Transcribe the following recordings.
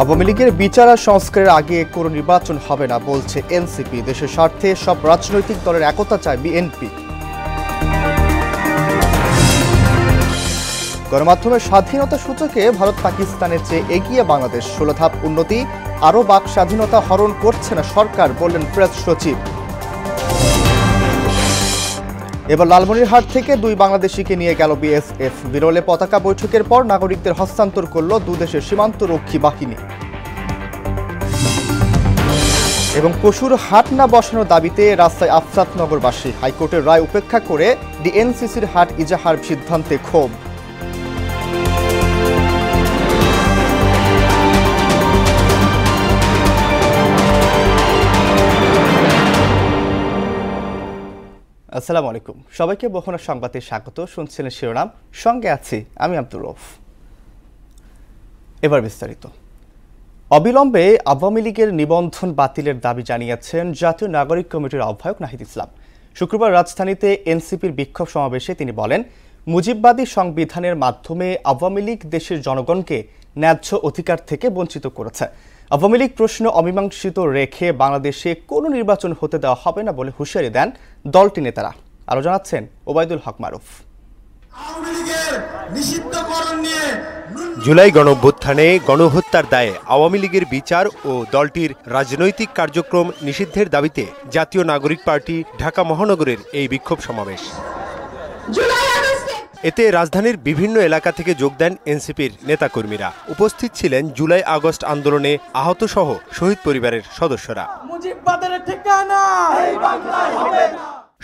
আওয়ামী লীগের বিচার আর সংস্কারের আগে কোনো নির্বাচন হবে না বলছে এনসিপি। দেশের স্বার্থে সব রাজনৈতিক দলের একতা চায় বিএনপি। গণমাধ্যমের স্বাধীনতা সূচকে ভারত পাকিস্তানের চেয়ে এগিয়ে বাংলাদেশ। 16 ধাপ উন্নতি, আরও বাক স্বাধীনতা হরণ করছে না সরকার, বললেন প্রেস সচিব। এবার লালমনিরহাট থেকে 2 বাংলাদেশিকে নিয়ে গেল বিএসএফ। বিরলে পতাকা বৈঠকের পর নাগরিকদের হস্তান্তর করল দুদেশের সীমান্তরক্ষী বাহিনী। এবং পশুর হাট না বসানোর দাবিতে রাস্তায় আফসাতনগরবাসী। হাইকোর্টের রায় উপেক্ষা করে ডিএনসিসির হাট ইজাহার সিদ্ধান্তে ক্ষোভ। আসসালামু আলাইকুম, সবাইকে বহনা সংবাদে স্বাগত। শুনছিলেন শিরোনাম, সঙ্গে আছি আমি আব্দুর রউফ। এবার বিস্তারিত। অবিলম্বে আওয়ামী লীগের নিবন্ধন বাতিলের দাবি জানিয়েছেন জাতীয় নাগরিক কমিটির আহ্বায়ক নাহিদ ইসলাম। শুক্রবার রাজধানীতে এনসিপির বিক্ষোভ সমাবেশে তিনি বলেন, মুজিববাদী সংবিধানের মাধ্যমে আওয়ামী লীগ দেশের জনগণকে ন্যায্য অধিকার থেকে বঞ্চিত করেছে। আওয়ামী লীগ প্রশ্ন অমীমাংসিত রেখে বাংলাদেশে কোনো নির্বাচন হতে দেওয়া হবে না বলে হুঁশিয়ারি দেন দলটি নেতারা। আরো জানাচ্ছেন ওবায়দুল হক মারুফ। জুলাই গণঅভ্যুত্থানে গণহত্যার দায়ে আওয়ামী লীগের বিচার ও দলটির রাজনৈতিক কার্যক্রম নিষিদ্ধের দাবিতে জাতীয় নাগরিক পার্টি ঢাকা মহানগরের এই বিক্ষোভ সমাবেশ। এতে রাজধানীর বিভিন্ন এলাকা থেকে যোগ দেন এনসিপির নেতাকর্মীরা। উপস্থিত ছিলেন জুলাই আগস্ট আন্দোলনে আহত সহ শহীদ পরিবারের সদস্যরা।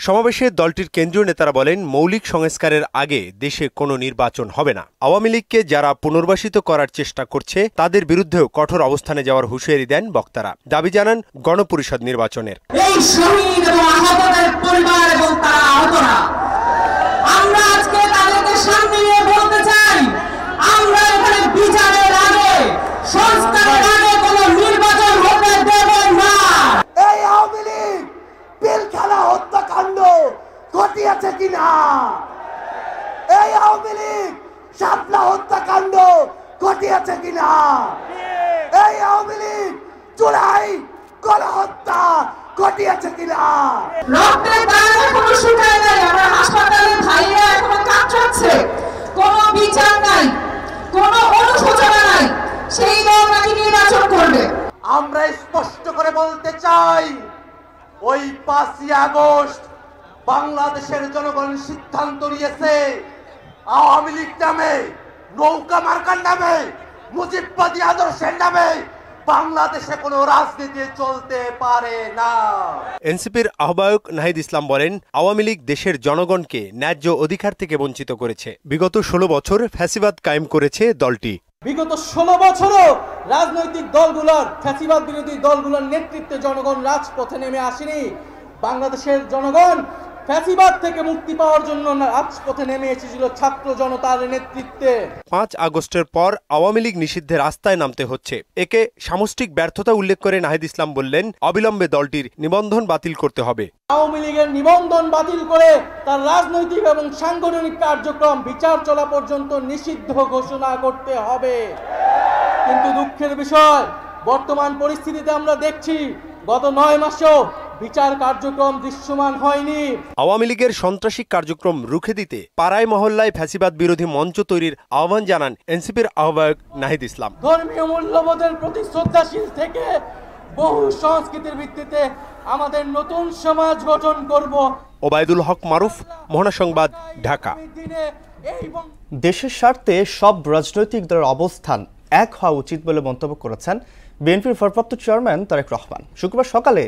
সমাবেশে দলটির কেন্দ্রীয় নেতারা বলেন, মৌলিক সংস্কারের আগে দেশে কোনো নির্বাচন হবে না। আওয়ামী লীগকে যারা পুনর্বাসিত করার চেষ্টা করছে তাদের বিরুদ্ধেও কঠোর অবস্থানে যাওয়ার হুঁশিয়ারি দেন বক্তারা। দাবি জানান গণপরিষদ নির্বাচনের। ঘটিয়েছে কিনা এই আওয়ামী লীগ, শাপলা হত্যাকাণ্ড ঘটিয়েছে কিনা এই আওয়ামী লীগ, জুলাই গণহত্যা ঘটিয়েছে কিনা। রক্তের দাগ এখনো শুকায় নাই, আমরা হাসপাতালে ভাইরা এখনো কাঁদছে, কোনো বিচার নাই, কোনো অনুশোচনা নাই, সেই দল নাকি নির্বাচন করবে। আমরা স্পষ্ট করে বলতে চাই, ওই 5ই আগস্ট বাংলাদেশের জনগণ সিদ্ধান্ত নিয়েছে আওয়ামী লীগ নামে, নৌকা মার্কার নামে, মুজিববাদী আদর্শের নামে বাংলাদেশে কোনো রাজনীতি চলতে পারে না। এনসিপির আহ্বায়ক নাহিদ ইসলাম বলেন, আওয়ামী লীগ দেশের জনগণকে ন্যায্য অধিকার থেকে বঞ্চিত করেছে। বিগত 16 বছর ফ্যাসিবাদ কায়েম করেছে দলটি। বিগত 16 বছরও রাজনৈতিক দলগুলোর, ফ্যাসিবাদ বিরোধী দলগুলোর নেতৃত্বে জনগণ রাজপথে নেমে আসেনি। বাংলাদেশের জনগণ ফ্যাসিবাদ থেকে মুক্তি পাওয়ার জন্য রাজপথে নেমে এসেছিল ছাত্র জনতার নেতৃত্বে। 5 আগস্টের পর আওয়ামী লীগ নিষিদ্ধের রাস্তায় নামতে হচ্ছে। একে সামষ্টিক ব্যর্থতা উল্লেখ করে নাহিদ ইসলাম বললেন, অবিলম্বে দলটির নিবন্ধন বাতিল করতে হবে। আওয়ামী লীগের নিবন্ধন বাতিল করে তার রাজনৈতিক এবং সাংগঠনিক কার্যক্রম বিচার চলা পর্যন্ত নিষিদ্ধ ঘোষণা করতে হবে। কিন্তু দুঃখের বিষয়, বর্তমান পরিস্থিতিতে আমরা দেখছি গত 9 মাসেও বিচার কার্যক্রম দৃশ্যমান হয়নি। আওয়ামী লীগের সন্ত্রাসী কার্যক্রম রুখে দিতে পাড়ায় মহল্লায় ফ্যাসিবাদ বিরোধী মঞ্চ তৈরির আহ্বান জানান এনসিপির আহ্বায়ক নাহিদ ইসলাম। ধর্মীয় মূল্যবোধের প্রতি শ্রদ্ধাশীল থেকে বহু সংস্কৃতির ভিত্তিতে আমাদের নতুন সমাজ গঠন করব। ওবায়দুল হক মারুফ, মোহনা সংবাদ, ঢাকা। দেশের স্বার্থে সব রাজনৈতিক দলের অবস্থান এক হওয়া উচিত বলে মন্তব্য করেছেন বিএনপির ভারপ্রাপ্ত চেয়ারম্যান তারেক রহমান। শুক্রবার সকালে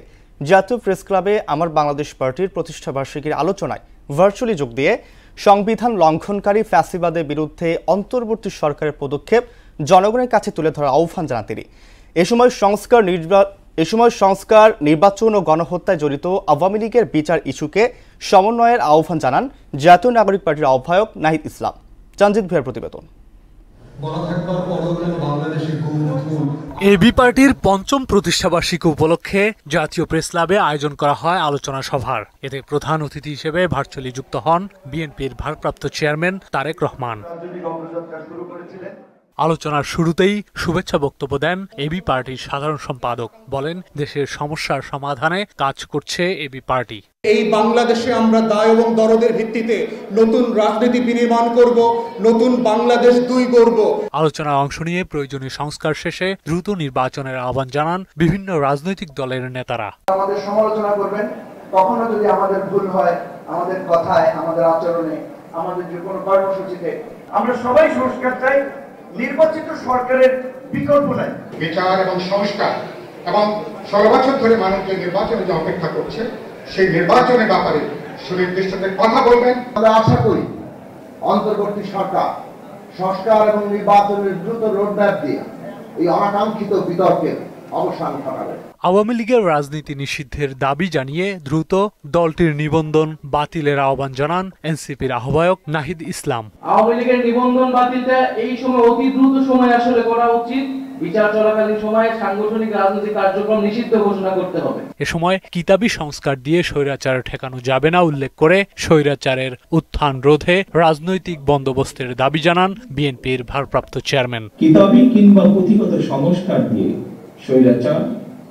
জাতীয় প্রেস ক্লাবে আমার বাংলাদেশ পার্টির প্রতিষ্ঠাবার্ষিকীর আলোচনায় ভার্চুয়ালি যোগ দিয়ে সংবিধান লঙ্ঘনকারী ফ্যাসিবাদের বিরুদ্ধে অন্তর্বর্তী সরকারের পদক্ষেপ জনগণের কাছে তুলে ধরার আহ্বান জানান তিনি। এ সময় সংস্কার, নির্বাচন ও গণহত্যায় জড়িত আওয়ামী লীগের বিচার ইস্যুকে সমন্বয়ের আহ্বান জানান জাতীয় নাগরিক পার্টির আহ্বায়ক নাহিদ ইসলাম। চাঞ্জিত ভূঁইয়ার প্রতিবেদন। এবি পার্টির ৫ম প্রতিষ্ঠাবার্ষিকী উপলক্ষে জাতীয় প্রেস ক্লাবে আয়োজন করা হয় আলোচনা সভার। এতে প্রধান অতিথি হিসেবে ভার্চুয়ালি যুক্ত হন বিএনপির ভারপ্রাপ্ত চেয়ারম্যান তারেক রহমান। আলোচনার শুরুতেই শুভেচ্ছা বক্তব্য দেন এবি পার্টির সাধারণ সম্পাদক। বলেন, দেশের সমস্যার সমাধানে কাজ করছে এবি পার্টি। এই বাংলাদেশে আমরা দায় এবং দরদের ভিত্তিতে নতুন রাজনীতি বিনির্মাণ করব, নতুন বাংলাদেশ ২ গড়ব। আলোচনায় অংশ নিয়ে প্রয়োজনীয় সংস্কার শেষে দ্রুত নির্বাচনের আহ্বান জানান বিভিন্ন রাজনৈতিক দলের নেতারা। আমাদের সমালোচনা করবেন, কখনো যদি আমাদের ভুল হয়, আমাদের কথায়, আমাদের আচরণে, আমাদের যে কোনো কর্মসূচিতে। আমরা সবাই সংস্কার চাই, নির্বাচিত সরকারের বিকল্প নাই। বিচার এবং সংস্কার এবং ১৬ বছর ধরে মানুষ যে নির্বাচনে যে অপেক্ষা করছে, সেই নির্বাচনের ব্যাপারে সুনির্দিষ্টতে কথা বলবেন। আমরা আশা করি অন্তর্বর্তী সরকার সংস্কার এবং নির্বাচনের দ্রুত রোডম্যাপ দিয়ে এই অনাকাঙ্ক্ষিত বিতর্কের অবসান ঘটাবে। আওয়ামী লীগের রাজনীতি নিষিদ্ধের দাবি জানিয়ে দ্রুত দলটির নিবন্ধন বাতিলের আহ্বান জানান এনসিপির আহ্বায়ক নাহিদ ইসলাম। আওয়ামী লীগের নিবন্ধন বাতিলটা এই সময় অতি দ্রুত সময় আসলে করা উচিত। বিচার চলাকালীন সময়ে সাংগঠনিক রাজনৈতিক কার্যক্রম নিষিদ্ধ ঘোষণা করতে হবে। এ সময় কিতাবি সংস্কার দিয়ে স্বৈরাচার ঠেকানো যাবে না উল্লেখ করে স্বৈরাচারের উত্থান রোধে রাজনৈতিক বন্দোবস্তের দাবি জানান বিএনপির ভারপ্রাপ্ত চেয়ারম্যান। কিতাবি কিংবা পুঁথিগত সংস্কার দিয়ে স্বৈরাচার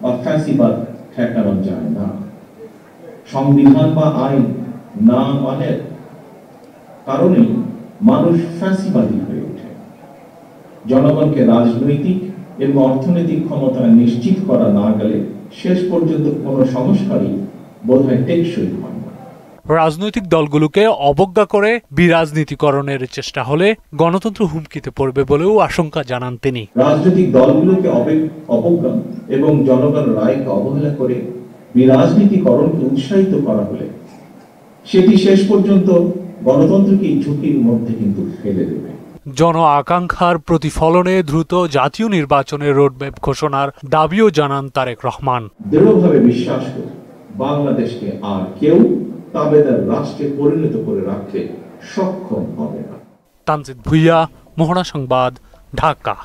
বা ফ্যাসিবাদ ঠেকানো যায় না। সংবিধান বা আইন না মানের কারণেই মানুষ ফ্যাসিবাদী হয়ে ওঠে। জনগণকে রাজনৈতিক এবং অর্থনৈতিক ক্ষমতা নিশ্চিত করা না গেলে শেষ পর্যন্ত কোনো সংস্কারই বোধহয় টেকসই হয় না। রাজনৈতিক দলগুলোকে অবজ্ঞা করে বিরাজনীতিকরণের চেষ্টা হলে গণতন্ত্র হুমকিতে পড়বে বলেও আশঙ্কা জানান তিনি। রাজনৈতিক দলগুলোকে অবজ্ঞা এবং জনগণের রায়কে অবহেলা করে বিরাজনীতিকরণকে উৎসাহিত করা হলে সেটি শেষ পর্যন্ত গণতন্ত্রকে ঝুঁকির মধ্যে কিন্তু ফেলে দেবে। জন আকাঙ্ক্ষার প্রতিফলনে দ্রুত জাতীয় নির্বাচনের রোডম্যাপ ঘোষণার দাবিও জানান তারেক রহমান। দৃঢ়ভাবে বিশ্বাস করি বাংলাদেশকে আর কেউ তাবেদার রাষ্ট্রে পরিণত করে রাখতে সক্ষম হবে না। তানজিদ ভুইয়া, মোহনা সংবাদ, ঢাকা।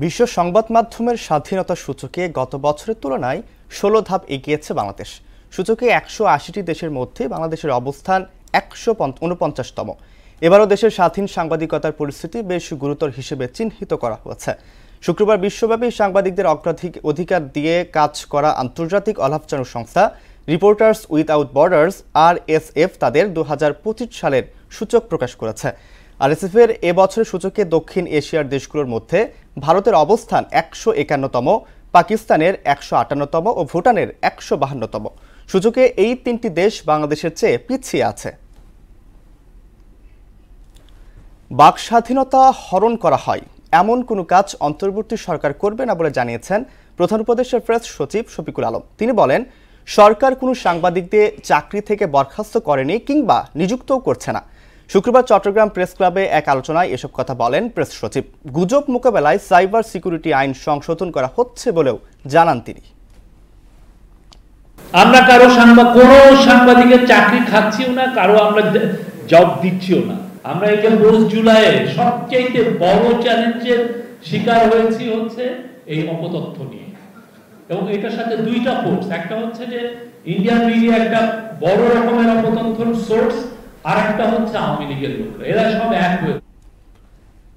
বিশ্ব সংবাদ মাধ্যমের স্বাধীনতা সূচকে গত বছরের তুলনায় ১৬ ধাপ এগিয়েছে বাংলাদেশ। সূচকে ১৮০টি দেশের মধ্যে বাংলাদেশের অবস্থান ১৪৯তম। এবারও দেশের স্বাধীন সাংবাদিকতার পরিস্থিতি বেশ গুরুতর হিসেবে চিহ্নিত করা হয়েছে। শুক্রবার বিশ্বব্যাপী সাংবাদিকদের অধিকার দিয়ে কাজ করা আন্তর্জাতিক অলাভজনক সংস্থা রিপোর্টার্স উইথআউট বর্ডার্স RSF তাদের ২০২৫ সালের সূচক প্রকাশ করেছে। RSF-এর এবছরের সূচকে দক্ষিণ এশিয়ার দেশগুলোর মধ্যে ভারতের অবস্থান ১৫১তম, পাকিস্তানের ১৫৮তম ও ভুটানের ১৫২তম। সূচকে এই ৩টি দেশ বাংলাদেশের চেয়ে পিছিয়ে আছে। বাক স্বাধীনতা হরণ করা হয় এমন কোনো কাজ অন্তর্বর্তী সরকার করবে না বলে জানিয়েছেন প্রধান উপদেষ্টার প্রেস সচিব শফিকুল আলম। তিনি বলেন, সরকার কোনো সাংবাদিকদের চাকরি থেকে বরখাস্ত করেনি কিংবা নিযুক্তও করছে না। শুক্রবার চট্টগ্রাম প্রেস ক্লাবে এক আলোচনায় এসব কথা বলেন প্রেস সচিব। গুজব মোকাবেলায় সাইবার সিকিউরিটি আইন সংশোধন করা হচ্ছে বলেও জানান তিনি। আমরা কারো কোনো সাংবাদিকের চাকরি খাচ্ছিও না, কারো আমরা জব দিচ্ছিও না। আমরা এই যে ১০ জুলাই সবচেয়ে বড় চ্যালেঞ্জের শিকার হয়েছি হচ্ছে এই অপতথ্য নিয়ে, এবং এটার সাথে দুইটা ফোর্স, একটা হচ্ছে যে ইন্ডিয়ান মিডিয়া একটা বড় রকমের অপতথ্যর সোর্স, আর একটা হচ্ছে আওয়ামী লীগের লোকরা, এরা সব এক হয়ে।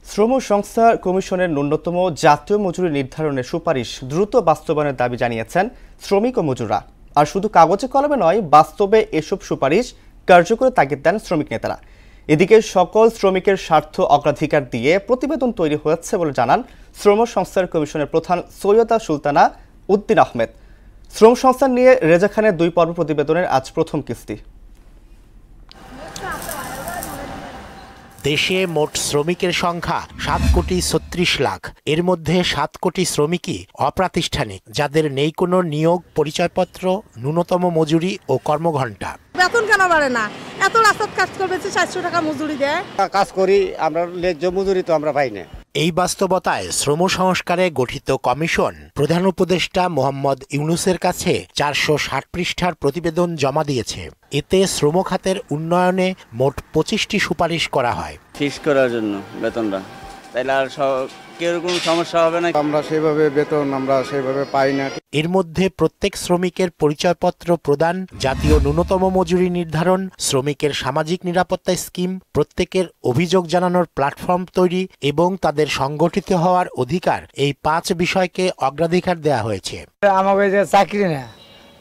শ্রম সংস্থা কমিশনের ন্যূনতম জাতীয় মজুরি নির্ধারণের সুপারিশ দ্রুত বাস্তবায়নের দাবি জানিয়েছেন শ্রমিক ও মজুররা। আর শুধু কাগজে কলমে নয়, বাস্তবে এসব সুপারিশ কার্যকরে তাগিদ দেন শ্রমিক নেতারা। এদিকে সকল শ্রমিকের স্বার্থ অগ্রাধিকার দিয়ে প্রতিবেদন তৈরি হয়েছে বলে জানান শ্রম সংস্থার কমিশনের প্রধান সৈয়দা সুলতানা উদ্দিন আহমেদ। শ্রম সংস্থা নিয়ে রেজা খানের 2 পর্ব প্রতিবেদনের আজ প্রথম কিস্তি। দেশে মোট শ্রমিকের সংখ্যা 7,36,00,000। এর মধ্যে 7 কোটি শ্রমিকই অপ্রাতিষ্ঠানিক, যাদের নেই কোনো নিয়োগ পরিচয়পত্র, ন্যূনতম মজুরি ও কর্মঘণ্টা। বেতন কেন বাড়ে না? এত রাস্তায় কাজ করবে, 400 টাকা মজুরি দেয়। কাজ করি আমরা, ন্যায্য মজুরি তো আমরা পাই না। এই বাস্তবতায় শ্রম সংস্কারে গঠিত কমিশন প্রধান উপদেষ্টা মোহাম্মদ ইউনূসের কাছে 460 পৃষ্ঠার প্রতিবেদন জমা দিয়েছে। এতে শ্রম খাতের উন্নয়নে মোট 25টি সুপারিশ করা হয়। ফিক্স করার জন্য বেতনটা, তাইলে আর কেউ কোনো সমস্যা হবে না। আমরা সেভাবে বেতন আমরা সেভাবে পাই না। এর মধ্যে প্রত্যেক শ্রমিকের পরিচয়পত্র প্রদান, জাতীয় ন্যূনতম মজুরি নির্ধারণ, শ্রমিকের সামাজিক নিরাপত্তা স্কিম, প্রত্যেকের অভিযোগ জানানোর প্ল্যাটফর্ম তৈরি এবং তাদের সংগঠিত হওয়ার অধিকার, এই 5 বিষয়কে অগ্রাধিকার দেওয়া হয়েছে। আমাকে যে চাকরি না,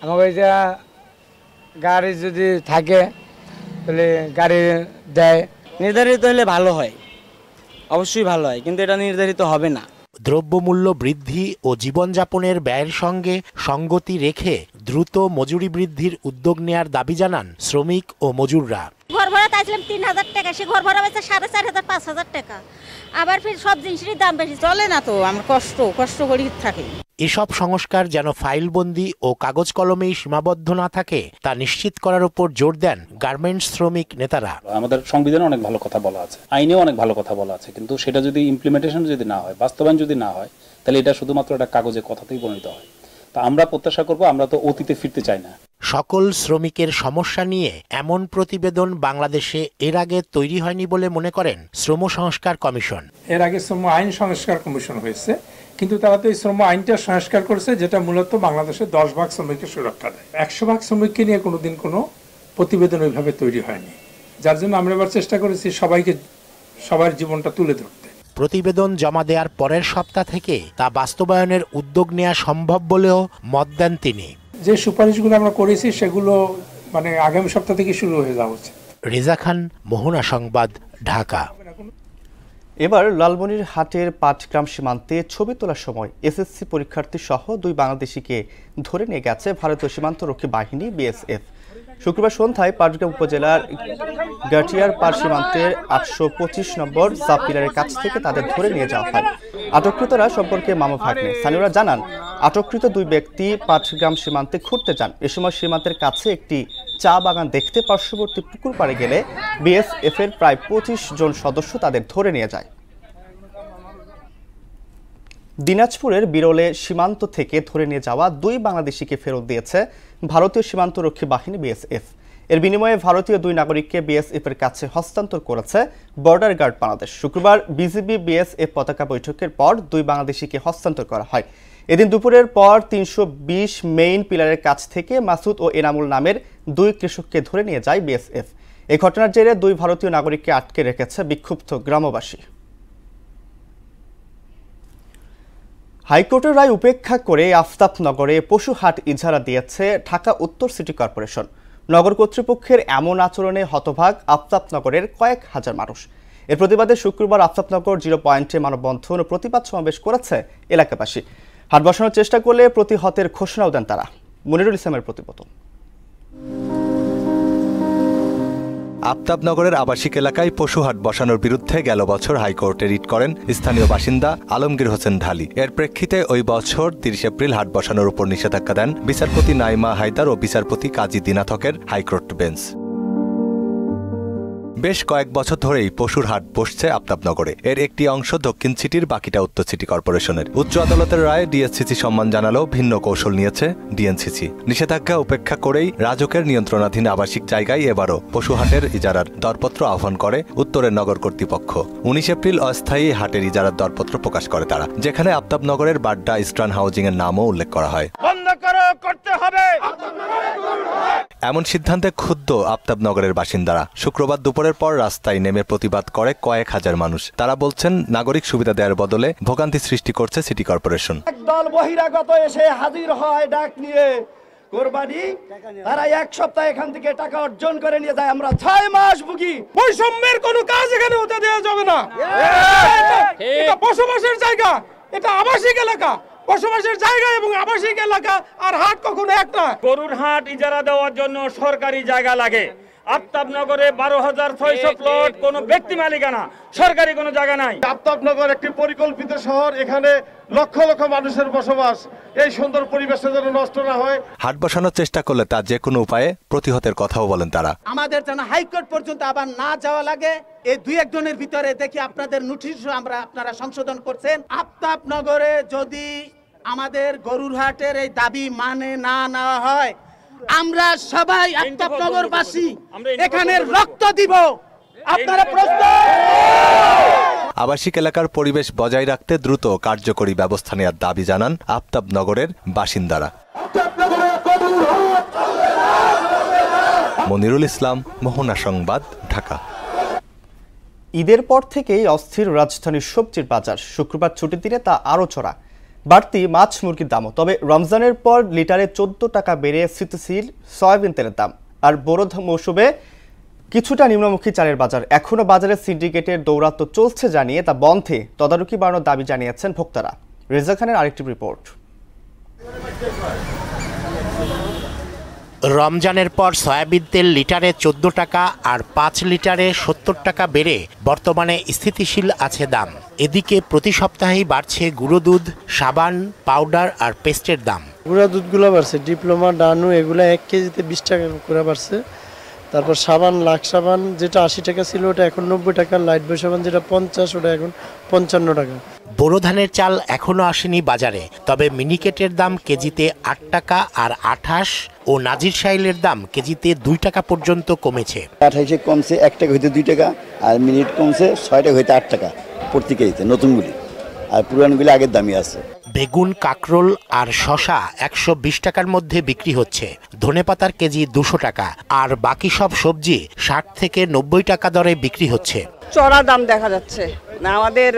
আমাকে যে গাড়ি যদি থাকে তাহলে গাড়ি দেয়। নির্ধারিত হলে ভালো হয়, অবশ্যই ভালো হয়, কিন্তু এটা নির্ধারিত হবে না। দ্রব্যমূল্য বৃদ্ধি ও জীবনযাপনের ব্যয়ের সঙ্গে সঙ্গতি রেখে দ্রুত মজুরি বৃদ্ধির উদ্যোগ নেয়ার দাবি জানান শ্রমিক ও মজুররা। ঘর ভাড়া চাইছিলাম 3000 টাকা, সে ঘর ভাড়া হয়েছে 4500 5000 টাকা। আবার ফির সব জিনিসেরই দাম বেশি, চলে না তো, আমরা কষ্ট করি থাকি। এসব সংস্কার যেন ফাইলবন্দি ও কাগজ কলমেই সীমাবদ্ধ না থাকে তা নিশ্চিত করার উপর জোর দেন গার্মেন্টস শ্রমিক নেতারা। আমাদের সংবিধানে অনেক ভালো কথা বলা আছে, আইনেও অনেক ভালো কথা বলা আছে, কিন্তু সেটা যদি ইমপ্লিমেন্টেশন যদি না হয়, বাস্তবায়ন যদি না হয়, তাহলে এটা শুধুমাত্র একটা কাগজের কথাতেই পরিণত হয়। তা আমরা প্রত্যাশা করব, আমরা তো অতীতে ফিরতে চাই না। সকল শ্রমিকের সমস্যা নিয়ে এমন প্রতিবেদন বাংলাদেশে এর আগে তৈরি হয়নি বলে মনে করেন শ্রম সংস্কার কমিশন। এর আগে শ্রম আইন সংস্কার কমিশন হয়েছে, কিন্তু তারা তো এই শ্রম আইনটা সংস্কার করেছে যেটা মূলত বাংলাদেশের 10 ভাগ শ্রমিকের সুরক্ষা দেয়। 100 ভাগ শ্রমিককে নিয়ে কোনোদিন কোনো প্রতিবেদন ওইভাবে তৈরি হয়নি, যার জন্য আমরা এবার চেষ্টা করেছি সবার জীবনটা তুলে ধরতে। প্রতিবেদন জমা দেওয়ার পরের সপ্তাহ থেকে তা বাস্তবায়নের উদ্যোগ নেওয়া সম্ভব বলেও মত দেন তিনি। যে সুপারিশগুলো আমরা করেছি সেগুলো আগামী সপ্তাহ থেকে শুরু হয়ে যাওয়া উচিত। রেজা খান, মোহনা সংবাদ, ঢাকা। এবার লালমনিরহাটের পাটগ্রাম সীমান্তে ছবি তোলার সময় এসএসসি পরীক্ষার্থী সহ 2 বাংলাদেশিকে ধরে নিয়ে গেছে ভারতীয় সীমান্তরক্ষী বাহিনী বিএসএফ। শুক্রবার সন্ধ্যায় পাটগ্রাম উপজেলার গাটিয়ার পার সীমান্তের 825 নম্বর সাব পিলারের কাছ থেকে তাদের ধরে নিয়ে যাওয়া হয়। আটককৃতরা সম্পর্কে মামা ভাগ্নে। স্থানীয়রা জানান, আটককৃত 2 ব্যক্তি পাটগ্রাম সীমান্তে ঘুরতে যান। এ সময় সীমান্তের কাছে একটি চা বাগান দেখতে পার্শ্ববর্তী পুকুর পাড়ে গেলে বিএসএফ এর প্রায় 25 জন সদস্য তাদের ধরে নিয়ে যায়। দিনাজপুরের বিরলে সীমান্ত থেকে ধরে নিয়ে যাওয়া 2 বাংলাদেশিকে ফেরত দিয়েছে ভারতীয় সীমান্তরক্ষী বাহিনী বিএসএফ। এর বিনিময়ে ভারতীয় 2 নাগরিককে বিএসএফ এর কাছে হস্তান্তর করেছে বর্ডার গার্ড বাংলাদেশ। শুক্রবার বিজিবি বিএসএফ পতাকা বৈঠকের পর 2 বাংলাদেশিকে হস্তান্তর করা হয়। এদিন দুপুরের পর 320 মেইন পিলারের কাছ থেকে মাসুদ ও এনামুল নামের 2 কৃষককে ধরে নিয়ে যায় বিএসএফ। এই ঘটনার জেরে 2 ভারতীয় নাগরিককে আটকে রেখেছে বিক্ষুব্ধ গ্রামবাসী। হাইকোর্টের রায় উপেক্ষা করে আফতাবনগরে পশু হাট ইজারা দিয়েছে ঢাকা উত্তর সিটি কর্পোরেশন। নগর কর্তৃপক্ষের এমন আচরণে হতভাগ আফতাবনগরের কয়েক হাজার মানুষ। এর প্রতিবাদে শুক্রবার আফতাবনগর 0 পয়েন্টে মানববন্ধন ও প্রতিবাদ সমাবেশ করেছে এলাকাবাসী। হাট বসানোর চেষ্টা করলে প্রতিহতের ঘোষণাও দেন তারা। মনিরুল ইসলামের প্রতিবেদন। আফতাবনগরের আবাসিক এলাকায় পশুহাট বসানোর বিরুদ্ধে গেল বছর হাইকোর্টে রিট করেন স্থানীয় বাসিন্দা আলমগীর হোসেন ঢালি। এর প্রেক্ষিতে ওই বছর 30 এপ্রিল হাট বসানোর উপর নিষেধাজ্ঞা দেন বিচারপতি নাইমা হায়দার ও বিচারপতি কাজী দিনাথকের হাইকোর্ট বেঞ্চ। বেশ কয়েক বছর ধরেই পশুর হাট বসছে আফতাবনগরে। এর একটি অংশ দক্ষিণ সিটির, বাকিটা উত্তর সিটি কর্পোরেশনের। উচ্চ আদালতের রায়ে ডিএসসিসি সম্মান জানালেও ভিন্ন কৌশল নিয়েছে ডিএনসিসি। নিষেধাজ্ঞা উপেক্ষা করেই রাজকের নিয়ন্ত্রণাধীন আবাসিক জায়গায় এবারও পশুহাটের ইজারার দরপত্র আহ্বান করে উত্তরের নগর কর্তৃপক্ষ। 19 এপ্রিল অস্থায়ী হাটের ইজারার দরপত্র প্রকাশ করে তারা, যেখানে আফতাবনগরের বাড্ডা ইস্টার্ন হাউজিং এর নামও উল্লেখ করা হয়। এমন সিদ্ধান্তে ক্ষুব্ধ আফতাবনগরের বাসিন্দারা শুক্রবার দুপুরের পর রাস্তায় নেমে প্রতিবাদ করে কয়েক হাজার মানুষ। তারা বলছেন, নাগরিক সুবিধা দেওয়ার বদলে ভোগান্তি সৃষ্টি করছে সিটি কর্পোরেশন। একদল বহিরাগত এসে হাজির হয় ডাক নিয়ে কোরবানি, তারা 1 সপ্তাহ এখান থেকে টাকা অর্জন করে নিয়ে যায়। আমরা 6 মাস ভুগি। বৈষম্যের কোনো কাজ এখানে হতে দেওয়া যাবে না। এটা বসবাসের জায়গা, এটা আবাসিক এলাকা। বসবাসের জায়গা এবং আবাসিক এলাকা আর হাট কখনো একটা। গরুর হাট ইজারা দেওয়ার জন্য সরকারি জায়গা লাগে। আফতাবনগরে 12,600 প্লট কোন ব্যক্তি মালিকানা, সরকারি কোনো জায়গা নাই। আফতাবনগর একটি পরিকল্পিত শহর, এখানে লক্ষ লক্ষ মানুষের বসবাস। এই সুন্দর পরিবেশটা যেন নষ্ট না হয়। হাট বসানোর চেষ্টা করলে তা যে কোনো উপায়ে প্রতিহতের কথাও বলেন তারা। আমাদের যেন হাইকোর্ট পর্যন্ত আবার না যাওয়া লাগে। এই 2-1 জনের ভিতরে দেখি আপনাদের নোটিশও আপনারা সংশোধন করছেন। আফতাবনগরে যদি আমাদের গরুর হাটের এই দাবি মানে না নেওয়া হয়, আমরা সবাই আফতাবনগরবাসী এখানে রক্ত দিব। আপনারা প্রস্তুত? আবাসিক এলাকার পরিবেশ বজায় রাখতে দ্রুত কার্যকরী ব্যবস্থা নেওয়ার দাবি জানান আফতাবনগরের বাসিন্দারা। মনিরুল ইসলাম, মোহনা সংবাদ, ঢাকা। ঈদের পর থেকেই অস্থির রাজধানীর সবজির বাজার। শুক্রবার ছুটির দিনে তা আরও চড়া। বাড়তি মাছ মুরগির দামও। তবে রমজানের পর লিটারে 14 টাকা বেড়ে স্থিতিশীল সয়াবিন তেলের দাম। আর বোরো মৌসুমে কিছুটা নিম্নমুখী চালের বাজার। এখনও বাজারে সিন্ডিকেটের দৌরাত্ম্য চলছে জানিয়ে তা বন্ধে তদারকি বাড়ানোর দাবি জানিয়েছেন ভোক্তারা। রেজা খানের আরেকটি রিপোর্ট। রমজানের পর সয়াবিন তেল লিটারে 14 টাকা আর 5 লিটারে 70 টাকা বেড়ে বর্তমানে স্থিতিশীল আছে দাম। এদিকে প্রতি সপ্তাহেই বাড়ছে গুঁড়ো দুধ, সাবান, পাউডার আর পেস্টের দাম। গুঁড়া দুধগুলো বাড়ছে, ডিপ্লোমা, ডানু এগুলো 1 কেজিতে 20 টাকা করে বাড়ছে। তারপর সাবান, লাক্স সাবান যেটা 80 টাকা ছিল ওটা এখন 90 টাকা, লাইট বয় সাবান যেটা 50 ওটা এখন 55 টাকা। বোরো ধানের চাল এখনো আসেনি বাজারে, তবে মিনিকেটের দাম কেজিতে 8 টাকা আর 28 ও নাজির শাইলের দাম কেজিতে 2 টাকা পর্যন্ত কমেছে। 28 কমছে 1 টাকা হইতে 2 টাকা, আর মিনিট কমছে 6 টাকা হইতে 8 টাকা প্রতি কেজিতে নতুনগুলি, আর পুরানগুলি আগের দামই আছে। বেগুন, কাকরোল আর শশা 120 টাকার মধ্যে বিক্রি হচ্ছে। ধনেপাতার কেজি 200 টাকা আর বাকি সব সবজি 60 থেকে 90 টাকা দরে বিক্রি হচ্ছে। চড়া দাম দেখা যাচ্ছে না, আমাদের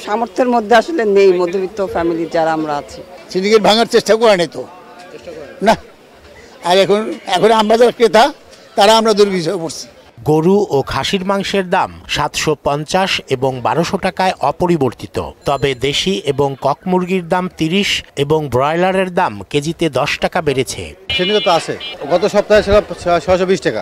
সামর্থ্যের মধ্যে আসলে নেই, মধ্যবিত্ত ফ্যামিলির যারা আমরা আছি। সিন্ডিকেট ভাঙার চেষ্টা করে নাই তো না, আর এখন আমরা যারা ক্রেতা তারা আমরা দুর্বিষহে পড়ছি। গরু ও খাসির মাংসের দাম 750 এবং 1200 টাকায় অপরিবর্তিত। তবে দেশি এবং কক মুরগির দাম 30 এবং ব্রয়লারের দাম কেজিতে 10 টাকা বেড়েছে। সিন্ডিকেট তো আছে, গত সপ্তাহে ছিল 620 টাকা,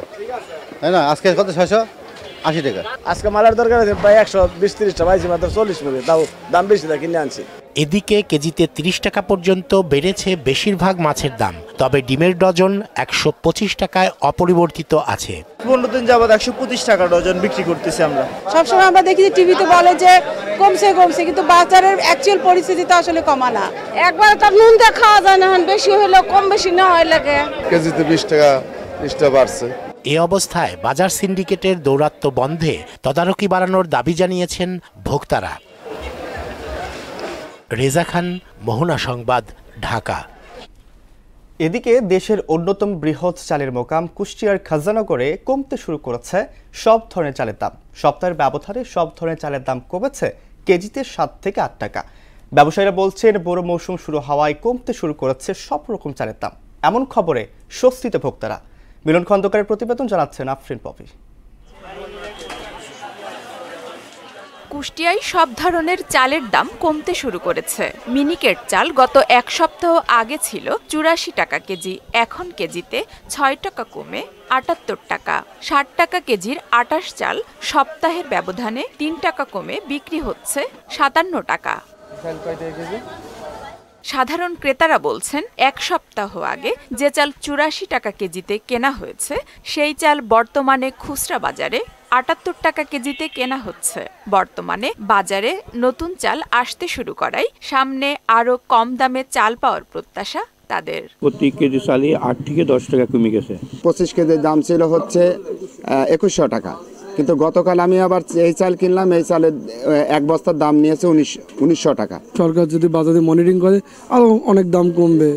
তাই না? আজকে কত 680 টাকা। আজকে মালের দরকার আছে প্রায় 120-30টা পাইছি, মাত্র 40 করে, তাও দাম বেশি না, কিনে আনছি। এদিকে কেজিতে 30 টাকা পর্যন্ত বেড়েছে বেশিরভাগ মাছের দাম, তবে ডিমের ডজন 125 টাকায় অপরিবর্তিত আছে। 15 দিন যাবত 125 টাকা ডজন বিক্রি করতেছি আমরা। সবসময় আমরা দেখি যে টিভিতে বলে যে কমছে, কিন্তু বাজারের অ্যাকচুয়াল পরিস্থিতি তো আসলে কমা না। একবার তার নুন দিয়ে খাওয়া যায় না, বেশি হলো কম বেশি না হয় লাগে। কেজিতে 20 টাকা 20টা বাড়ছে। এ অবস্থায় বাজার সিন্ডিকেটের দৌরাত্ম্য বন্ধে তদারকি বাড়ানোর দাবি জানিয়েছেন ভোক্তারা। রেজা খান, মোহনা সংবাদ, ঢাকা। এদিকে দেশের অন্যতম বৃহৎ চালের মোকাম কুষ্টিয়ার খাজানগরে কমতে শুরু করেছে সব ধরনের চালের দাম। সপ্তাহের ব্যবধানে সব ধরনের চালের দাম কমেছে কেজিতে 7 থেকে 8 টাকা। ব্যবসায়ীরা বলছেন বোরো মৌসুম শুরু হওয়ায় কমতে শুরু করেছে সব রকম চালের দাম। এমন খবরে স্বস্তিতে ভোক্তারা। মিলন খন্দকারের প্রতিবেদন জানাচ্ছেন আফরিন পপি। কুষ্টিয়ায় সব ধরনের চালের দাম কমতে শুরু করেছে। মিনিকেট চাল গত 1 সপ্তাহ আগে ছিল 84 টাকা কেজি, এখন কেজিতে 6 টাকা কমে 78 টাকা। 60 টাকা কেজির 28 চাল সপ্তাহের ব্যবধানে 3 টাকা কমে বিক্রি হচ্ছে 57 টাকা। সাধারণ ক্রেতারা বলছেন 1 সপ্তাহ আগে যে চাল 84 টাকা কেজিতে কেনা হয়েছে সেই চাল বর্তমানে খুচরা বাজারে 78 টাকা কেজিতে কেনা হচ্ছে। বর্তমানে বাজারে নতুন চাল আসতে শুরু করায় সামনে আরো কম দামে চাল পাওয়ার প্রত্যাশা তাদের। প্রতি কেজি চালে 8 থেকে 10 টাকা কমে গেছে। 25 কেজির দাম ছিল হচ্ছে 2100 টাকা, কিন্তু গতকাল আমি আবার এই চাল কিনলাম, এই চালের 1 বস্তার দাম নিয়েছে 1900 টাকা। সরকার যদি বাজারে মনিটরিং করে আরো অনেক দাম কমবে।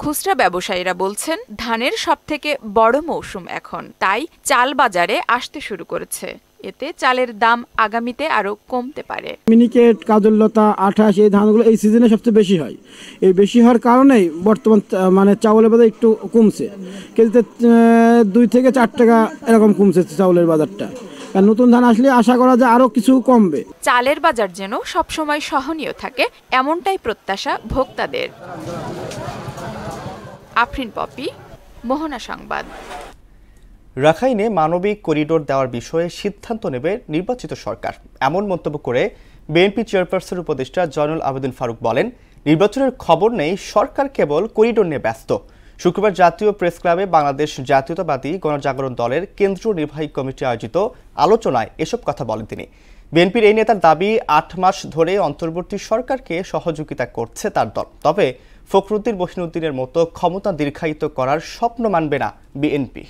খুচরা ব্যবসায়ীরা বলছেন ধানের সবথেকে বড় মৌসুম এখন, তাই চাল বাজারে আসতে শুরু করেছে। এতে চালের দাম আগামীতে আরো কমতে পারে। মিনিকেট, কাজললতা, 28 এই ধানগুলো এই সিজনে সবচেয়ে বেশি হয়। এই বেশি হওয়ার কারণেই বর্তমান মানে চাউলের বাজার একটু কমছে, কেজিতে 2 থেকে 4 টাকা এরকম কমছে চাউলের বাজারটা। আর নতুন ধান আসলে আশা করা যায় আরো কিছু কমবে। চালের বাজার যেন সবসময় সহনীয় থাকে এমনটাই প্রত্যাশা ভোক্তাদের। আফরিন পপি, মোহনা সংবাদ। রাখাইনে মানবিক করিডোর দেওয়ার বিষয়ে সিদ্ধান্ত নেবে নির্বাচিত সরকার, এমন মন্তব্য করে বিএনপি চেয়ারপারসন উপদেষ্টা জয়নুল আবেদিন ফারুক বলেন, নির্বাচনের খবর নেই, সরকার কেবল করিডোর নিয়ে ব্যস্ত। শুক্রবার জাতীয় প্রেস ক্লাবে বাংলাদেশ জাতীয়তাবাদী গণজাগরণ দলের কেন্দ্রীয় নির্বাহী কমিটি আয়োজিত আলোচনায় এসব কথা বলেন তিনি। বিএনপির এই নেতার দাবি 8 মাস ধরে অন্তর্বর্তী সরকারকে সহযোগিতা করছে তার দল, তবে ফখরুদ্দিন মহিনুদ্দিনের মতো ক্ষমতা দীর্ঘায়িত করার স্বপ্ন মানবে না বিএনপি।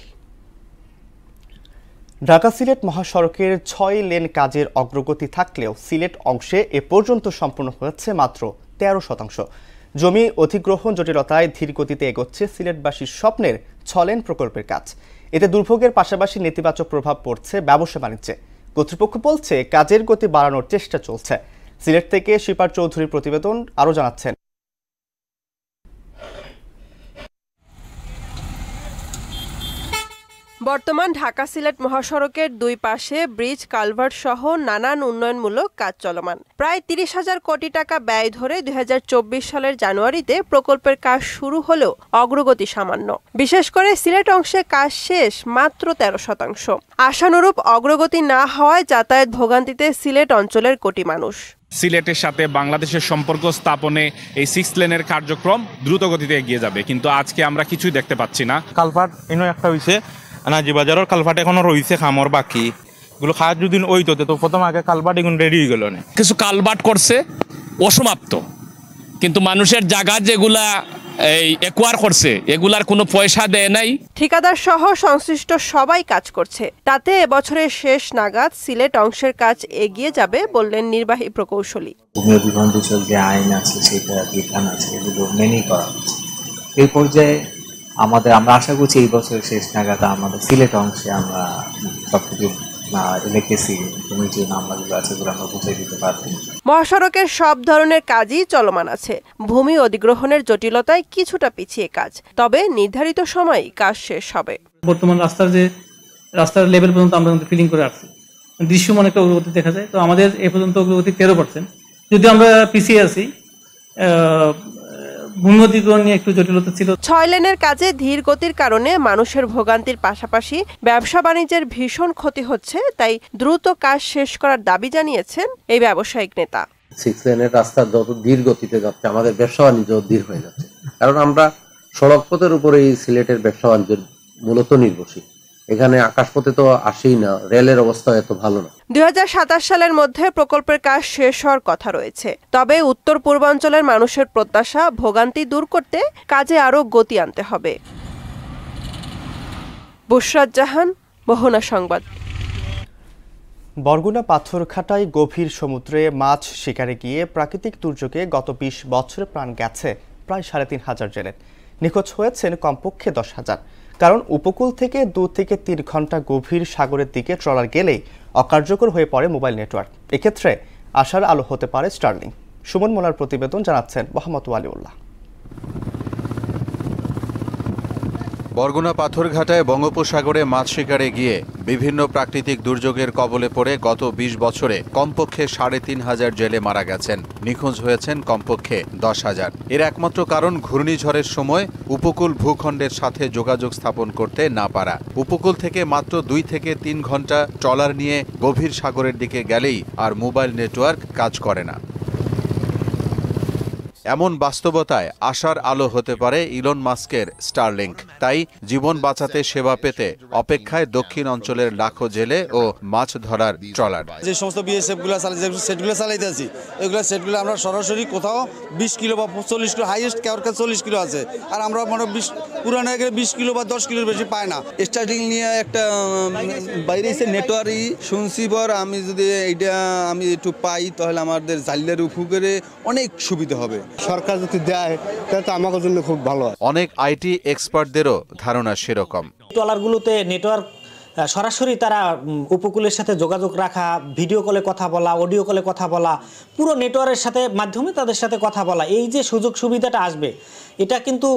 ঢাকা সিলেট মহাসড়কের ৬ লেন কাজের অগ্রগতি থাকলেও সিলেট অংশে এ পর্যন্ত সম্পূর্ণ হয়েছে মাত্র ১৩%। জমি অধিগ্রহণ জটিলতায় ধীর গতিতে এগোচ্ছে সিলেটবাসীর স্বপ্নের ৬ লেন প্রকল্পের কাজ। এতে দুর্ভোগের পাশাপাশি নেতিবাচক প্রভাব পড়ছে ব্যবসা বাণিজ্যে। কর্তৃপক্ষ বলছে কাজের গতি বাড়ানোর চেষ্টা চলছে। সিলেট থেকে শিপার চৌধুরীর প্রতিবেদন আরও জানাচ্ছেন। বর্তমান ঢাকা সিলেট মহাসড়কের দুই পাশে ব্রিজ, কালভার্ট সহ নানান উন্নয়নমূলক কাজ চলমান। প্রায় ৩০,০০০ কোটি টাকা ব্যয় ধরে ২০২৪ সালের জানুয়ারিতে প্রকল্পের কাজ শুরু হলেও অগ্রগতি সামান্য। বিশেষ করে সিলেট অংশে কাজ শেষ মাত্র ১৩%। আশানুরূপ অগ্রগতি না হওয়ায় যাতায়াত ভোগান্তিতে সিলেট অঞ্চলের কোটি মানুষ। সিলেটের সাথে বাংলাদেশের সম্পর্ক স্থাপনে এই 6 লেনের কার্যক্রম দ্রুত গতিতে এগিয়ে যাবে, কিন্তু আজকে আমরা কিছুই দেখতে পাচ্ছি না। কালভার্ট একটা হয়েছে, নাজি বাজারের কালভার্ট এখনো রয়েছে খামর বাকি, এগুলো খাওয়ার যদি ওইতো তো প্রথম আগে কালভার্ট এগুলো রেডি হয়ে গেল না। কিছু কালভার্ট করছে অসমাপ্ত, কিন্তু মানুষের জায়গা যেগুলা এই একোয়ার করছে এগুলার কোনো পয়সা দেয় নাই। ঠিকাদার সহ সংশ্লিষ্ট সবাই কাজ করছে, তাতে এবছরের শেষ নাগাদ সিলেট অংশের কাজ এগিয়ে যাবে বললেন নির্বাহী প্রকৌশলী। ভূমি অধিগ্রহণ বিষয়ক যে আইন আছে, সেটা বিধান আছে, এগুলো মেনেই করা হচ্ছে। এই পর্যায়ে আমরা আশা করছি এই বছরের শেষ নাগাদ আমাদের সিলেট অংশে আমরা সবকিছু মহাসড়কের সব ধরনের কাজই চলমান আছে। ভূমি অধিগ্রহণের জটিলতায় কিছুটা পিছিয়ে কাজ, তবে নির্ধারিত সময় কাজ শেষ হবে। বর্তমান রাস্তার লেভেল পর্যন্ত আমরা ফিলিং করে আসছি, দৃশ্যমান একটা অগ্রগতি দেখা যায়। তো আমাদের এ পর্যন্ত অগ্রগতি 13%, যদি আমরা পিছিয়ে আছি। ভূমি অধিগ্রহণ নিয়ে একটু জটিলতা ছিল। ৬ লেনের কাজে ধীর গতির কারণে মানুষের ভোগান্তির পাশাপাশি ব্যবসা বাণিজ্যের ভীষণ ক্ষতি হচ্ছে, তাই দ্রুত কাজ শেষ করার দাবি জানিয়েছেন এই ব্যবসায়িক নেতা। 6 লেনের রাস্তা যত ধীর গতিতে যাচ্ছে, আমাদের ব্যবসা বাণিজ্য ধীর হয়ে যাচ্ছে, কারণ আমরা সড়ক পথের উপরে এই সিলেটের ব্যবসা বাণিজ্য মূলত নির্ভরশীল। এখানে আকাশপথে তো আসেই না, রেলের অবস্থা এত ভালো না। ২০২৭ সালের মধ্যে প্রকল্পের কাজ শেষ হওয়ার কথা রয়েছে, তবে উত্তর পূর্বাঞ্চলের মানুষের প্রত্যাশা ভোগান্তি দূর করতে কাজে আরও গতি আনতে হবে। বুশরাত জাহান, মোহনা সংবাদ। বরগুনা পাথরঘাটায় গভীর সমুদ্রে মাছ শিকারে গিয়ে প্রাকৃতিক দুর্যোগে গত ২০ বছরে প্রাণ গেছে প্রায় ৩,৫০০ জেলের। নিখোঁজ হয়েছেন কমপক্ষে ১০,০০০। কারণ উপকূল থেকে ২ থেকে ৩ ঘন্টা গভীর সাগরের দিকে ট্রলার গেলেই অকার্যকর হয়ে পড়ে মোবাইল নেটওয়ার্ক। এক্ষেত্রে আশার আলো হতে পারে স্টারলিংক। সুমন মোলার প্রতিবেদন, জানাচ্ছেন মোহাম্মদ ওয়ালিউল্লাহ। বরগুনা পাথরঘাটায় বঙ্গোপসাগরে মাছ শিকারে গিয়ে বিভিন্ন প্রাকৃতিক দুর্যোগের কবলে পড়ে গত ২০ বছরে কমপক্ষে ৩,৫০০ জেলে মারা গেছেন, নিখোঁজ হয়েছেন কমপক্ষে ১০,০০০। এর একমাত্র কারণ ঘূর্ণিঝড়ের সময় উপকূল ভূখণ্ডের সাথে যোগাযোগ স্থাপন করতে না পারা। উপকূল থেকে মাত্র ২ থেকে ৩ ঘন্টা ট্রলার নিয়ে গভীর সাগরের দিকে গেলেই আর মোবাইল নেটওয়ার্ক কাজ করে না। এমন বাস্তবতায় আশার আলো হতে পারে ইলন মাস্কের স্টারলিংক। তাই জীবন বাঁচাতে সেবা পেতে অপেক্ষায় দক্ষিণ অঞ্চলের লাখো জেলে ও মাছ ধরার ট্রলার। যে সমস্ত বিএসএফ গুলো সেটগুলো চালাইতে আছি, এগুলো সেটগুলো আমরা সরাসরি কোথাও ২০ কিলো বা ৪০ কিলো, হাইয়েস্ট কারোর কাছে ৪০ কিলো আছে, আর আমরা মনে ২০ পুরানো ২০ কিলো বা ১০ কিলোর বেশি পায় না। স্টার্টিং নিয়ে একটা বাইরে এসে নেটওয়ার্কই শুনছি, পর আমি যদি এইটা আমি একটু পাই তাহলে আমাদের জালের উপরে অনেক সুবিধা হবে। সরকার যদি দেয় তাহলে তো আমাদের জন্য খুব ভালো হয়। অনেক আইটি এক্সপার্টদেরও ধারণা সেরকম। ট্রলারগুলোতে নেটওয়ার্ক সরাসরি তারা উপকূলের সাথে যোগাযোগ রাখা, ভিডিও কলে কথা বলা, অডিও কলে কথা বলা, পুরো নেটওয়ার্কের সাথে মাধ্যমে তাদের সাথে কথা বলা, এই যে সুযোগ সুবিধাটা আসবে এটা কিন্তু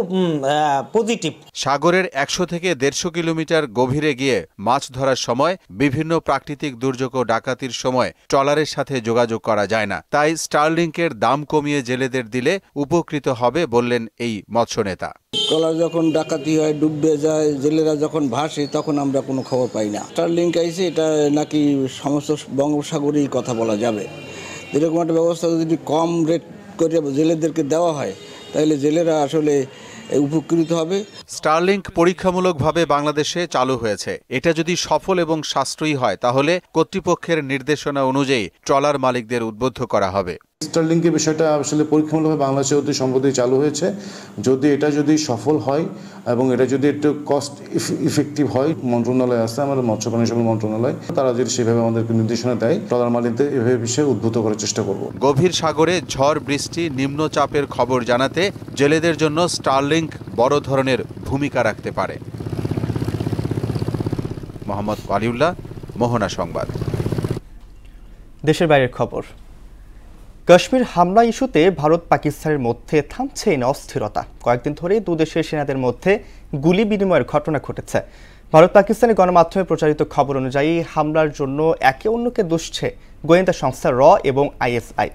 পজিটিভ। সাগরের ১০০ থেকে ১৫০ কিলোমিটার গভীরে গিয়ে মাছ ধরার সময় বিভিন্ন প্রাকৃতিক দুর্যোগ ও ডাকাতির সময় ট্রলারের সাথে যোগাযোগ করা যায় না। তাই স্টারলিংকের দাম কমিয়ে জেলেদের দিলে উপকৃত হবে বললেন এই মৎস্যনেতা। ট্রলার যখন ডাকাতি হয়, ডুবে যায়, জেলেরা যখন ভাসে, তখন আমরা কোনো খবর পাই না। স্টারলিংক আইছে, এটা নাকি সমস্ত বঙ্গোপসাগরেই কথা বলা যাবে। এরকম একটা ব্যবস্থা যদি কম রেট করে জেলেদেরকে দেওয়া হয় তাহলে জেলেরা আসলে উপকৃত হবে। স্টারলিংক পরীক্ষামূলকভাবে বাংলাদেশে চালু হয়েছে। এটা যদি সফল এবং সাশ্রয়ী হয় তাহলে কর্তৃপক্ষের নির্দেশনা অনুযায়ী ট্রলার মালিকদের উদ্বুদ্ধ করা হবে। স্টারলিংকের বিষয়টা আসলে পরীক্ষামূলকভাবে বাংলাদেশে অতি সম্প্রতি চালু হয়েছে। এটা যদি সফল হয় এবং এটা যদি একটু কস্ট ইফেক্টিভ হয়, মন্ত্রণালয় আছে আমাদের মৎস্য প্রাণী সম্পদ মন্ত্রণালয়, তারা যদি সেভাবে আমাদেরকে নির্দেশনা দেয় ট্রলার মালিকদের এভাবে বিষয়ে উদ্বুদ্ধ করার চেষ্টা করব। গভীর সাগরে ঝড় বৃষ্টি নিম্নচাপের খবর জানাতে জেলেদের জন্য স্টারলিংক বড় ধরনের ভূমিকা রাখতে পারে। মোহাম্মদ ওয়ালিউল্লাহ, মোহনা সংবাদ। দেশের বাইরের খবর। কাশ্মীর হামলা ইস্যুতে ভারত পাকিস্তানের মধ্যে থামছেই না অস্থিরতা। কয়েকদিন ধরেই দু দেশের সেনাদের মধ্যে গুলি বিনিময়ের ঘটনা ঘটেছে। ভারত পাকিস্তানি গণমাধ্যমে প্রচারিত খবর অনুযায়ী হামলার জন্য একে অন্যকে দুষছে গোয়েন্দা সংস্থা র এবং আইএসআই।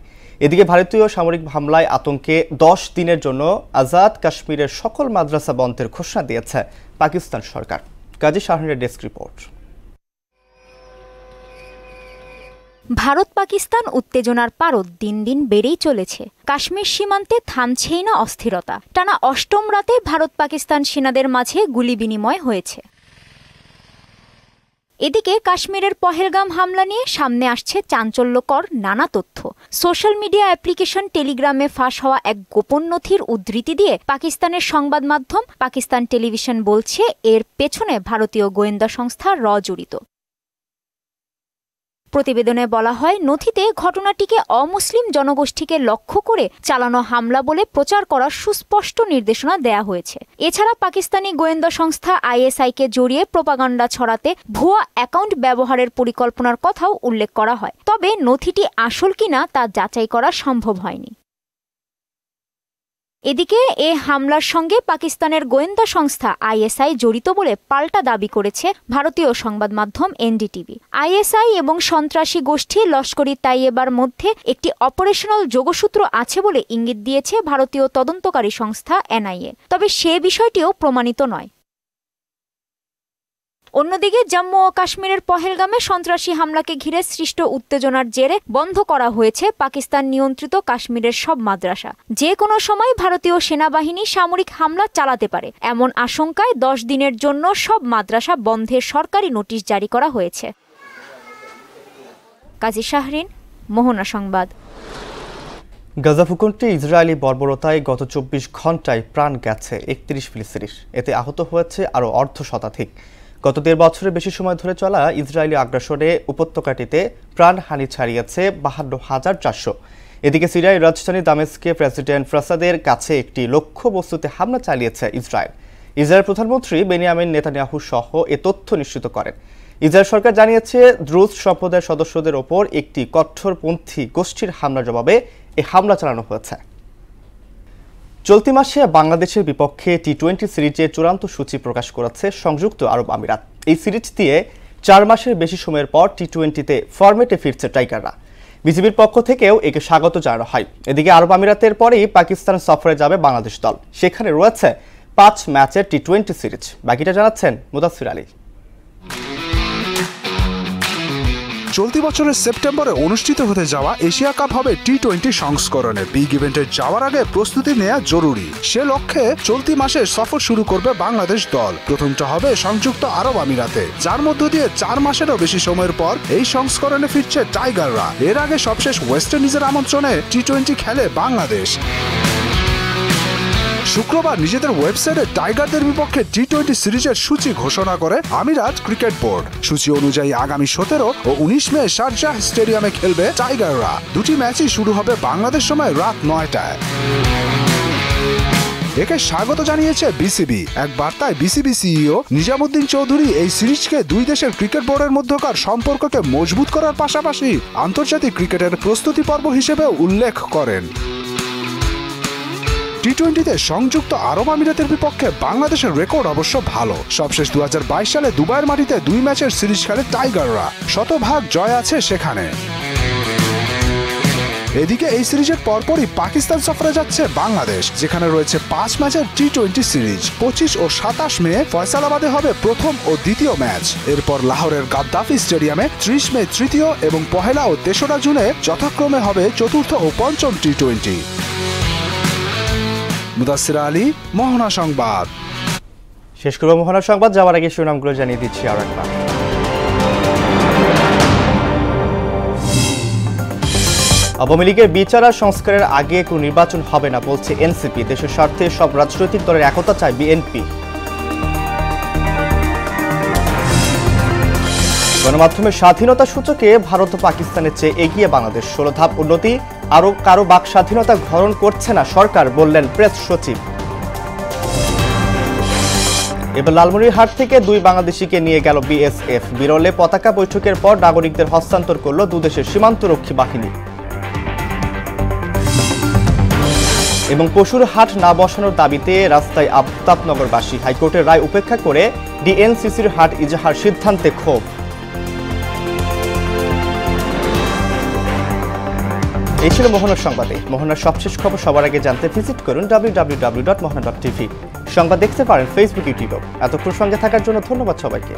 এদিকে ভারতীয় সামরিক হামলায় আতঙ্কে 10 দিনের জন্য আজাদ কাশ্মীরের সকল মাদ্রাসা বন্ধের ঘোষণা দিয়েছে পাকিস্তান সরকার। কাজী শাহরিনের ডেস্ক রিপোর্ট। ভারত পাকিস্তান উত্তেজনার পারদ দিন দিন বেড়েই চলেছে। কাশ্মীর সীমান্তে থামছেই না অস্থিরতা। টানা 8ম রাতে ভারত পাকিস্তান সেনাদের মাঝে গুলি বিনিময় হয়েছে। এদিকে কাশ্মীরের পহেলগাম হামলা নিয়ে সামনে আসছে চাঞ্চল্যকর নানা তথ্য। সোশ্যাল মিডিয়া অ্যাপ্লিকেশন টেলিগ্রামে ফাঁস হওয়া এক গোপন নথির উদ্ধৃতি দিয়ে পাকিস্তানের সংবাদ মাধ্যম পাকিস্তান টেলিভিশন বলছে এর পেছনে ভারতীয় গোয়েন্দা সংস্থা র জড়িত। প্রতিবেদনে বলা হয়, নথিতে ঘটনাটিকে অমুসলিম জনগোষ্ঠীকে লক্ষ্য করে চালানো হামলা বলে প্রচার করার সুস্পষ্ট নির্দেশনা দেয়া হয়েছে। এছাড়া পাকিস্তানি গোয়েন্দা সংস্থা আইএসআইকে জড়িয়ে প্রোপাগান্ডা ছড়াতে ভুয়া অ্যাকাউন্ট ব্যবহারের পরিকল্পনার কথাও উল্লেখ করা হয়। তবে নথিটি আসল কিনা তা যাচাই করা সম্ভব হয়নি। এদিকে এ হামলার সঙ্গে পাকিস্তানের গোয়েন্দা সংস্থা আইএসআই জড়িত বলে পাল্টা দাবি করেছে ভারতীয় সংবাদ মাধ্যম এনডিটিভি। আইএসআই এবং সন্ত্রাসী গোষ্ঠী লস্কর ই তাইয়েবার মধ্যে একটি অপারেশনাল যোগসূত্র আছে বলে ইঙ্গিত দিয়েছে ভারতীয় তদন্তকারী সংস্থা এনআইএ। তবে সে বিষয়টিও প্রমাণিত নয়। অন্যদিকে জম্মু ও কাশ্মীরের পহেলগামে সন্ত্রাসী হামলাকে ঘিরে সৃষ্ট উত্তেজনার জেরে বন্ধ করা হয়েছে পাকিস্তান নিয়ন্ত্রিত কাশ্মীরের সব মাদ্রাসা। যে কোনো সময় ভারতীয় সেনাবাহিনী সামরিক হামলা চালাতে পারে এমন আশঙ্কায় 10 দিনের জন্য সব মাদ্রাসা বন্ধের সরকারি নোটিশ জারি করা হয়েছে। কাজী শাহরিন, মোহনা সংবাদ। গাজা ভূখণ্ডে ইসরায়েলি বর্বরতায় গত 24 ঘন্টায় প্রাণ গেছে 31 ফিলিস্তিনির। এতে আহত হয়েছে আরও অর্ধশতাধিক। গত 1.5 বছরের বেশি সময় ধরে চলা ইসরায়েলি আগ্রাসনে উপত্যকাটিতে প্রাণহানি ছাড়িয়েছে 52,400। এদিকে সিরিয়ার রাজধানী দামেস্কে প্রেসিডেন্ট ফাসাদের কাছে একটি লক্ষ্যবস্তুতে হামলা চালিয়েছে ইসরায়েল। ইসরায়েল প্রধানমন্ত্রী বেনিয়ামিন নেতানিয়াহু সহ এ তথ্য নিশ্চিত করেন। ইসরায়েল সরকার জানিয়েছে দ্রুজ সম্প্রদায়ের সদস্যদের ওপর একটি কঠোরপন্থী গোষ্ঠীর হামলার জবাবে এই হামলা চালানো হয়েছে। চলতি মাসে বাংলাদেশের বিপক্ষে টি-20 সিরিজের চূড়ান্ত সূচি প্রকাশ করেছে সংযুক্ত আরব আমিরাত। এই সিরিজ দিয়ে 4 মাসের বেশি সময়ের পর টি-20তে ফরম্যাটে ফিরছে টাইগাররা। বিসিবির পক্ষ থেকেও একে স্বাগত জানানো হয়। এদিকে আরব আমিরাতের পরেই পাকিস্তান সফরে যাবে বাংলাদেশ দল। সেখানে রয়েছে 5 ম্যাচের টি-20 সিরিজ। বাকিটা জানাচ্ছেন মুদাসসির আলী। চলতি বছরের সেপ্টেম্বরে অনুষ্ঠিত হতে যাওয়া এশিয়া কাপ হবে টি-20 সংস্করণে। বিগ ইভেন্টে যাওয়ার আগে প্রস্তুতি নেওয়া জরুরি। সে লক্ষ্যে চলতি মাসে সফর শুরু করবে বাংলাদেশ দল। প্রথমটা হবে সংযুক্ত আরব আমিরাতে, যার মধ্য দিয়ে 4 মাসেরও বেশি সময়ের পর এই সংস্করণে ফিরছে টাইগাররা। এর আগে সবশেষ ওয়েস্ট ইন্ডিজের আমন্ত্রণে টি-20 খেলে বাংলাদেশ। শুক্রবার নিজেদের ওয়েবসাইটে টাইগারদের বিপক্ষে টি-20 সিরিজের সূচি ঘোষণা করে আমিরাত ক্রিকেট বোর্ড। সূচি অনুযায়ী আগামী 17 ও 19 মে শারজাহ স্টেডিয়ামে খেলবে টাইগাররা। দুটি ম্যাচই শুরু হবে বাংলাদেশ সময় রাত 9টায়। একে স্বাগত জানিয়েছে বিসিবি। এক বার্তায় বিসিবি সিইও নিজামুদ্দিন চৌধুরী এই সিরিজকে দুই দেশের ক্রিকেট বোর্ডের মধ্যকার সম্পর্ককে মজবুত করার পাশাপাশি আন্তর্জাতিক ক্রিকেটের প্রস্তুতি পর্ব হিসেবে উল্লেখ করেন। টি-20তে সংযুক্ত আরব আমিরাতের বিপক্ষে বাংলাদেশের রেকর্ড অবশ্য ভালো। সবশেষ 2022 সালে দুবাইয়ের মাটিতে 2 ম্যাচের সিরিজ খেলে টাইগাররা। শতভাগ জয় আছে সেখানে। এদিকে এই সিরিজের পরপরই পাকিস্তান সফরে যাচ্ছে বাংলাদেশ, যেখানে রয়েছে 5 ম্যাচের টি-20 সিরিজ। 25 ও 27 মে ফয়সালাবাদে হবে প্রথম ও দ্বিতীয় ম্যাচ। এরপর লাহোরের গাদ্দাফি স্টেডিয়ামে 30 মে তৃতীয় এবং 1 ও 3রা জুনে যথাক্রমে হবে চতুর্থ ও পঞ্চম টি-20। মুদাসসির আলী, মোহনা সংবাদ। শেষ করব মোহনা সংবাদ। যাওয়ার আগে শিরোনামগুলো জানিয়ে দিচ্ছি আর একবার। আওয়ামী লীগের বিচার আর সংস্কারের আগে কোনো নির্বাচন হবে না বলছে এনসিপি। দেশের স্বার্থে সব রাজনৈতিক দলের একতা চায় বিএনপি। গণমাধ্যমের স্বাধীনতা সূচকে ভারত ও পাকিস্তানের চেয়ে এগিয়ে বাংলাদেশ, 16 ধাপ উন্নতি। আরও কারো বাক স্বাধীনতা হরণ করছে না সরকার, বললেন প্রেস সচিব। এবার লালমনিরহাট থেকে 2 বাংলাদেশিকে নিয়ে গেল বিএসএফ। বিরলে পতাকা বৈঠকের পর নাগরিকদের হস্তান্তর করল দুদেশের সীমান্তরক্ষী বাহিনী। এবং পশুর হাট না বসানোর দাবিতে রাস্তায় আফতাবনগরবাসী। হাইকোর্টের রায় উপেক্ষা করে ডিএনসিসির হাট ইজাহার সিদ্ধান্তে ক্ষোভ। এই ছিল মোহনার সংবাদে। মোহনার সবশেষ খবর সবার আগে জানতে ভিজিট করুন www.mohana.tv। সংবাদ দেখতে পারেন ফেসবুক, ইউটিউব। এতক্ষণ সঙ্গে থাকার জন্য ধন্যবাদ সবাইকে।